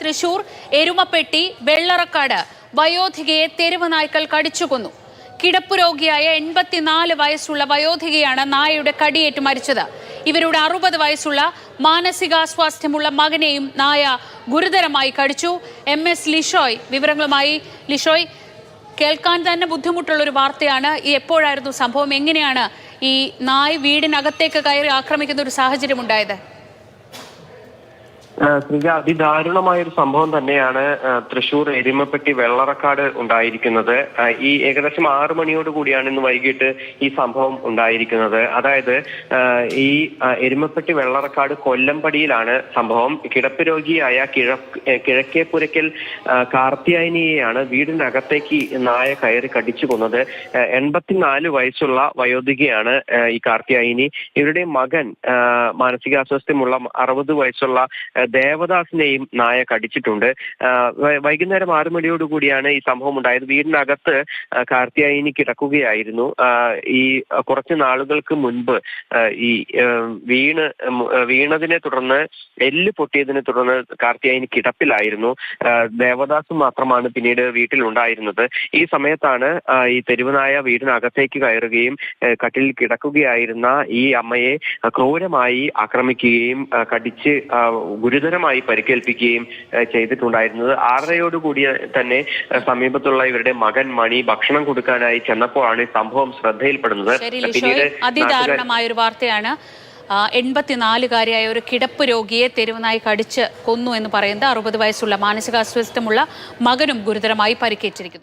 തൃശൂർ എരുമപ്പെട്ടി വെള്ളറക്കാട് വയോധികയെ തെരുവ് നായ്ക്കൾ കടിച്ചുകൊന്നു. കിടപ്പ് രോഗിയായ 84 വയസ്സുള്ള വയോധികയാണ് നായയുടെ കടിയേറ്റ് മരിച്ചത്. ഇവരുടെ 60 വയസ്സുള്ള മാനസികാസ്വാസ്ഥ്യമുള്ള മകനെയും നായ ഗുരുതരമായി കടിച്ചു. MS ലിഷോയ് വിവരങ്ങളുമായി. ലിഷോയ്, കേൾക്കാൻ തന്നെ ബുദ്ധിമുട്ടുള്ള ഒരു വാർത്തയാണ്. എപ്പോഴായിരുന്നു സംഭവം? എങ്ങനെയാണ് ഈ നായ് വീടിനകത്തേക്ക് കയറി ആക്രമിക്കുന്ന ഒരു സാഹചര്യം ഉണ്ടായത്? ശ്രീജ, അതിദാരുണമായൊരു സംഭവം തന്നെയാണ് തൃശൂർ എരുമപ്പെട്ടി വെള്ളറക്കാട് ഉണ്ടായിരിക്കുന്നത്. ഈ ഏകദേശം 6 മണിയോട് കൂടിയാണ് ഇന്ന് വൈകിട്ട് ഈ സംഭവം ഉണ്ടായിരിക്കുന്നത്. അതായത് ഈ എരുമപ്പെട്ടി വെള്ളറക്കാട് കൊല്ലമ്പടിയിലാണ് സംഭവം. കിടപ്പ് രോഗിയായ കിഴക്കേപ്പുരയ്ക്കൽ കാർത്തിയായനിയെയാണ് വീടിനകത്തേക്ക് നായ കയറി കടിച്ചു കൊന്നത്. 84 വയസ്സുള്ള വയോധികയാണ് ഈ കാർത്തിയായനി. ഇവരുടെ മകൻ മാനസികാസ്വാസ്ഥ്യമുള്ള 60 വയസ്സുള്ള ദേവദാസിനെയും നായ കടിച്ചിട്ടുണ്ട്. വൈകുന്നേരം 6 മണിയോടുകൂടിയാണ് ഈ സംഭവം ഉണ്ടായത്. വീടിനകത്ത് കാർത്തിയായനി കിടക്കുകയായിരുന്നു. ഈ കുറച്ച് നാളുകൾക്ക് മുൻപ് ഈ വീണതിനെ തുടർന്ന് എല്ല് പൊട്ടിയതിനെ തുടർന്ന് കാർത്തിയായനി കിടപ്പിലായിരുന്നു. ദേവദാസ് മാത്രമാണ് പിന്നീട് വീട്ടിലുണ്ടായിരുന്നത്. ഈ സമയത്താണ് ഈ തെരുവുനായ വീടിനകത്തേക്ക് കയറുകയും കട്ടിലിൽ കിടക്കുകയായിരുന്ന ഈ അമ്മയെ ക്രൂരമായി ആക്രമിക്കുകയും കടിച്ച് ഗുരുതരമായി പരിക്കേൽപ്പിക്കുകയും ചെയ്തിട്ടുണ്ടായിരുന്നത്. 6:30 തന്നെ സമീപത്തുള്ള ഇവരുടെ മകൻ മണി ഭക്ഷണം കൊടുക്കാനായി ചെന്നപ്പോഴാണ് ഈ സംഭവം ശ്രദ്ധയിൽപ്പെടുന്നത്. പിന്നീട് അതിദാരുണമായ ഒരു വാർത്തയാണ്. 84-കാരിയായ ഒരു കിടപ്പ് രോഗിയെ തെരുവുനായി കടിച്ച് കൊന്നു എന്ന് പറയുന്നത്. 60 വയസ്സുള്ള മാനസികാസ്വാസ്ഥ്യമുള്ള മകനും ഗുരുതരമായി പരിക്കേറ്റിരിക്കുന്നു.